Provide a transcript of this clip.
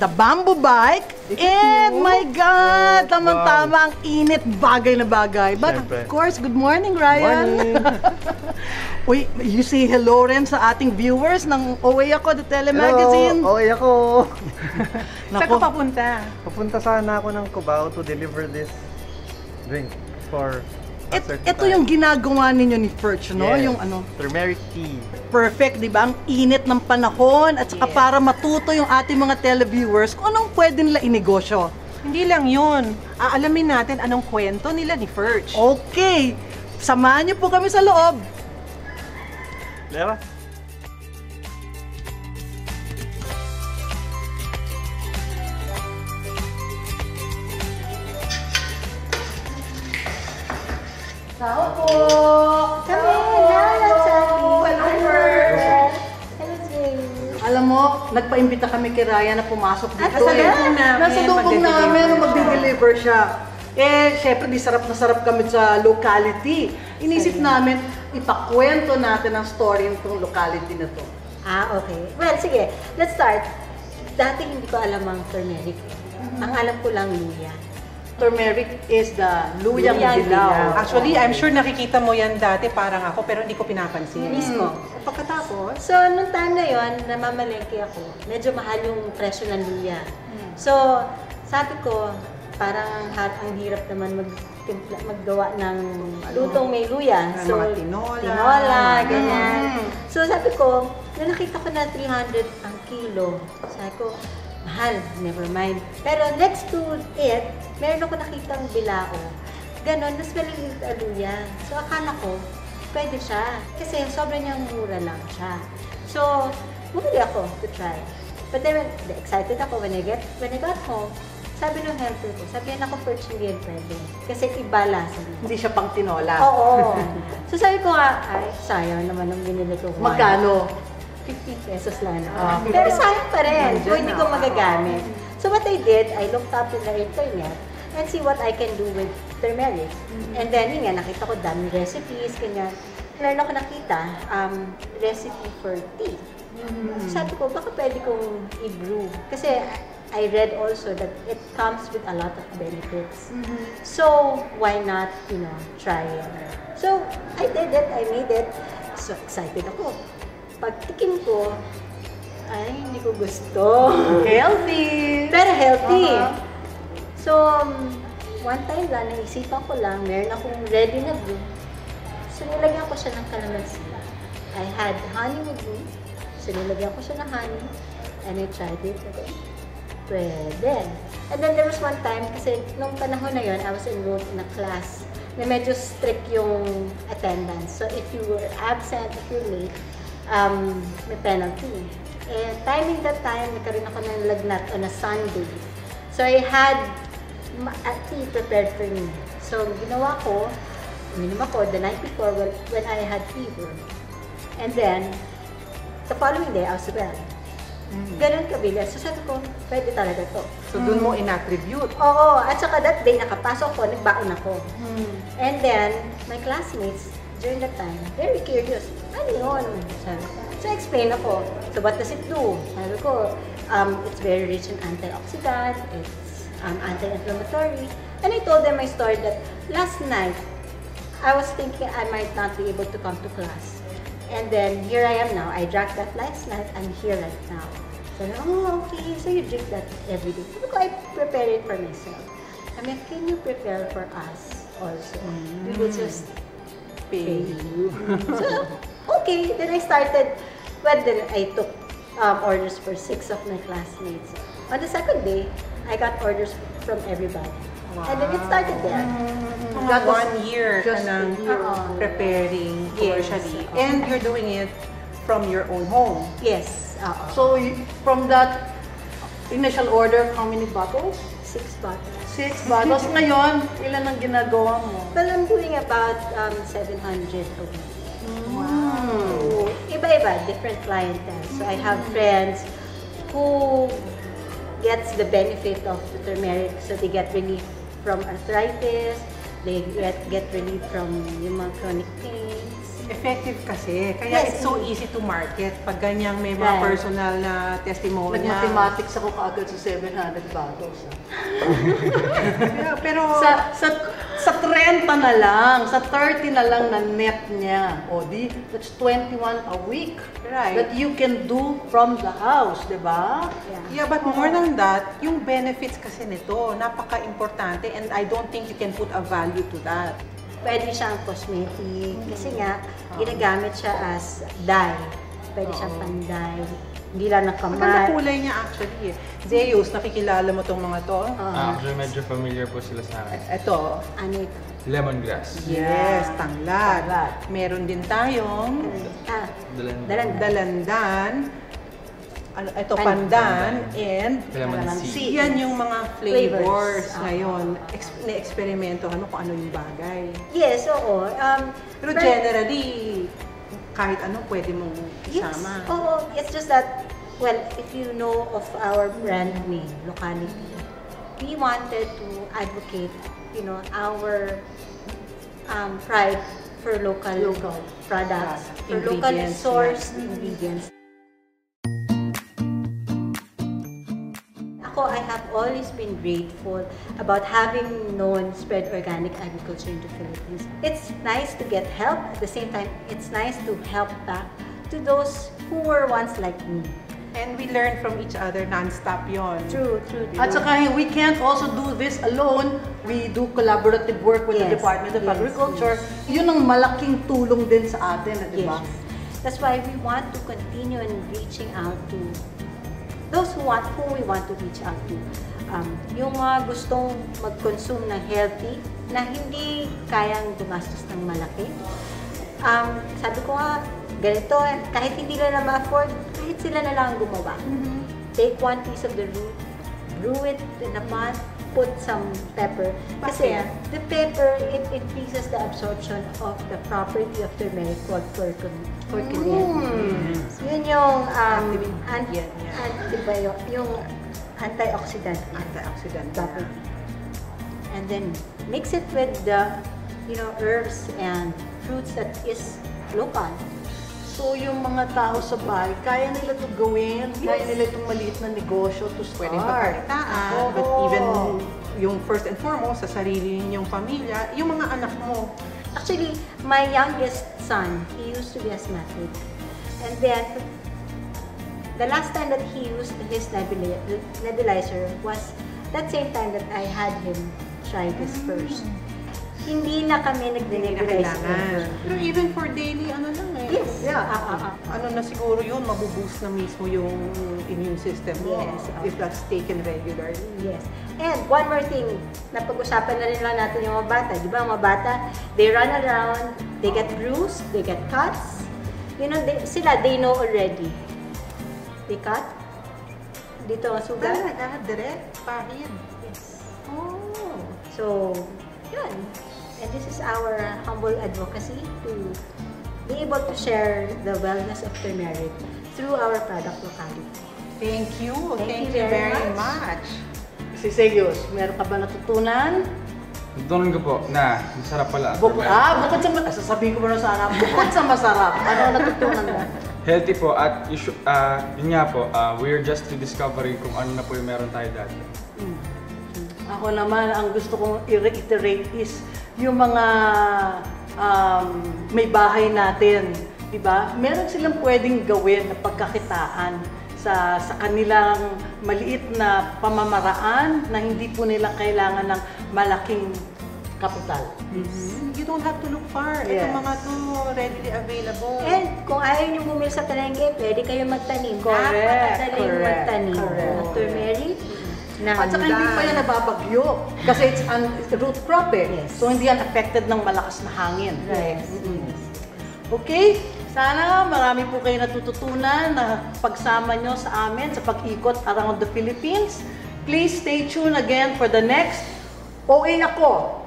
the bamboo bike. And my God, tamang-tama ang init, bagay na bagay. But of course, good morning, Ryan. Uy, you say hello rin sa ating viewers ng OA Ako, the Telemagazine. Hello, OA Ako. Saan ka papunta? Papunta sana ako ng Cubao to deliver this drink for ito yung ginagawa ninyo ni Ferch, no? Yes, yung ano? turmeric tea. Perfect, di ba? Ang init ng panahon at saka para matuto yung ating mga televiewers kung anong pwede nila inegosyo. Hindi lang yun. Aalamin natin anong kwento nila ni Ferch. Okay, samahan niyo po kami sa loob. Lera? Tao po! Come in! Hello, Alam mo, nagpaimbita kami kay Ryan na pumasok dito. Nasa Dubong namin, magdi-deliver siya. Eh, syempre, di sarap na sarap kami sa locality. Inisip namin, ipakwento natin ang story ng locality na to. Okay. Well, sige. Let's start. Dati hindi ko alam ang turmeric. Ang alam ko lang luya. Turmeric is the luyang dilaw. Actually, I'm sure nakikita mo yan dati parang ako, pero hindi ko pinapansin. Mismo. Pagkatapos, so, nung time na yon, namamalengke ako. Medyo mahal yung presyo ng luya. So, sabi ko, parang ang hirap naman maggawa ng lutong may luya. So, mga tinola. Tinola, ganyan. So, sabi ko, nung nakita ko na 300 ang kilo, sabi ko, mahal, never mind. Pero next to it, meron ako nakitang bilao. Ganon, mas maliliit ang luya. So, akala ko, pwede siya. Kasi sobrang niyang mura lang siya. So, bumili ako to try. But then, excited ako when I got home. Sabi ng helper ko, sabi na ako, Ferch, hindi yan pwede. Kasi iba lasa niya. Hindi siya pang tinola. Oo. So, sabi ko nga, ay, sayang naman ang binili ko. Magkano? 50 pesos lang. Pero sayang pa rin. So, hindi ko magagamit. So, what I did, I looked up in the internet and see what I can do with turmeric. And then, yun nga, nakita ko daming recipes, ganyan. Meron ako nakita, recipe for tea. Sabi ko, baka pwede kong i-brew. Kasi, I read also that it comes with a lot of benefits. So, why not, try it? So, I did it, I made it. So, excited ako. Pagtikim ko, ay, hindi ko gusto. Healthy! Pero healthy. So, one time lang, naisipan ko lang, meron akong ready na brew. So, nilagyan ko siya ng kalamansi. I had honey with me. So, nilagyan ko siya ng honey. And I tried it. Okay. Pwede. And then there was one time, kasi nung panahon na yon, I was enrolled in a class na medyo strict yung attendance. So, if you were absent, if you're late, may penalty. And timing that time, nagkaroon ako ng lagnat on a Sunday. So, I had a tea prepared for me. So, ginawa ko, uminom ako the night before when I had fever. And then, the following day, I was well. Ganun kabilis. So, sabi ko, pwede talaga to. So, dun mo in-attribute. Oo. At saka that day, nakapasok ko, nagbaon ako. And then, my classmates, during that time, very curious. Ano yun? So, explain ako. So, what does it do? Sabi ko, it's very rich in antioxidant, it's anti-inflammatory. And I told them my story that last night, I was thinking I might not be able to come to class. And then, here I am now. I drank that last night, I'm here right now. So, okay, so you drink that every day. Sabi ko, I prepare it for myself. I mean, can you prepare for us also? We will just pay you. So, okay, then I started, then I took orders for 6 of my classmates. On the second day, I got orders from everybody. Wow. And then it started there. That 1 year ka nang preparing commercially. And you're doing it from your own home. Yes. So, from that initial order, how many bottles? 6 bottles. 6 bottles. Ngayon, ilan ang ginagawa mo? Well, I'm doing about 700 a week. Wow. Iba-iba, different clientele. So I have friends who gets the benefit of the turmeric. So they get relief from arthritis, they get relief from yung mga chronic pains. Effective kasi. Kaya Yes, it's so indeed. easy to market. Pag ganyang may mga Right. personal na testimonial. Nag-mathematics ako kaagad sa 700 bottles. Yeah, pero Sa 30 na lang, sa 30 na lang na net niya. O di, that's 21 a week. Right. That you can do from the house, di ba? yeah, but more than that, yung benefits kasi nito, napaka-importante and I don't think you can put a value to that. Pwede siyang cosmetic. Kasi nga, ginagamit siya as dye. Pwede siyang pan-dye. Hindi lang ng Maganda kamay. kulay niya actually eh. Zeus, nakikilala mo tong mga to? Actually, medyo familiar po sila sa akin. Ito. Ano ito? Lemongrass. Yes, tanglad. Tanglad. Meron din tayong dalandan. Ano, ito, pandan, and Calamansi. yan yung mga flavors Flavors. ngayon. Na-eksperimento ano kung ano yung bagay. Yes, oo. Pero generally, kahit ano pwede mong yes, isama. oo. It's just that, well, if you know of our brand name, Locality, we wanted to advocate, our pride for local products, for locally Ingredients, sourced ingredients. Ako, I have always been grateful about having known Spread Organic Agriculture in the Philippines. It's nice to get help. At the same time, it's nice to help back to those who were once like me. And we learn from each other non-stop yon. True. At saka, we can't also do this alone. We do collaborative work with the Yes, Department of yes, Agriculture. Yun ang malaking tulong din sa atin, di ba? Yes. That's why we want to continue in reaching out to those who we want to reach out to. Yung mga gustong mag-consume ng healthy, na hindi kayang gumastos ng malaki. Sabi ko nga, ganito, kahit hindi nila ma-afford, kahit sila na lang gumawa. Take one piece of the root, brew it in a pot, put some pepper. Kasi the pepper, it increases the absorption of the property of turmeric called curcumin. Yun yung yung antioxidant property. And then mix it with the herbs and fruits that is local. So, yung mga tao sa bahay, kaya nila ito gawin, kaya nila itong maliit na negosyo to start. Pwede pagkaritaan, but even yung first and foremost, sa sarili ninyong pamilya, yung mga anak mo. Actually, my youngest son, he used to be asthmatic. And then, the last time that he used his nebulizer was that same time that I had him try this first. Hindi na kami nag-nebulize ever. Pero even for daily, ano lang eh. Yes. Yeah. Ano na siguro yun, mabuboost na mismo yung immune system mo. Yes. If that's taken regularly. Yes. And one more thing, napag-usapan na rin lang natin yung mga bata. Di ba, mga bata, they run around, they get bruised, they get cuts. They know already. They cut. Dito ang sugat. Direct, pahid. Yes. Oh. So, yun. And this is our humble advocacy to be able to share the wellness of turmeric through our product Locality. Thank you. Thank you very much. Si Zeus, meron ka ba natutunan? Natutunan ko po na masarap pala. Bukod sasabihin ko ba na sana, bukod sa masarap, ano ang natutunan mo? Healthy po at yun nga po, we're just discovering kung ano na po yung meron tayo dati. Ako naman, ang gusto kong i-reiterate is yung mga may bahay natin, di ba? Meron silang pwedeng gawin na pagkakitaan sa kanilang maliit na pamamaraan na hindi po nila kailangan ng malaking kapital. You don't have to look far. Yes. Ito mga to readily available. And kung ayaw nyo bumili sa palengke, pwede kayo magtanim. Correct. Napakadaling magtanim. Correct. Turmeric. At saka hindi pa yan nababagyo kasi it's root crop eh. Yes. So hindi yan affected ng malakas na hangin. Right. Okay? Sana marami po kayo natututunan na pagsama nyo sa amin sa pag-ikot around the Philippines. Please stay tuned again for the next OA Ako!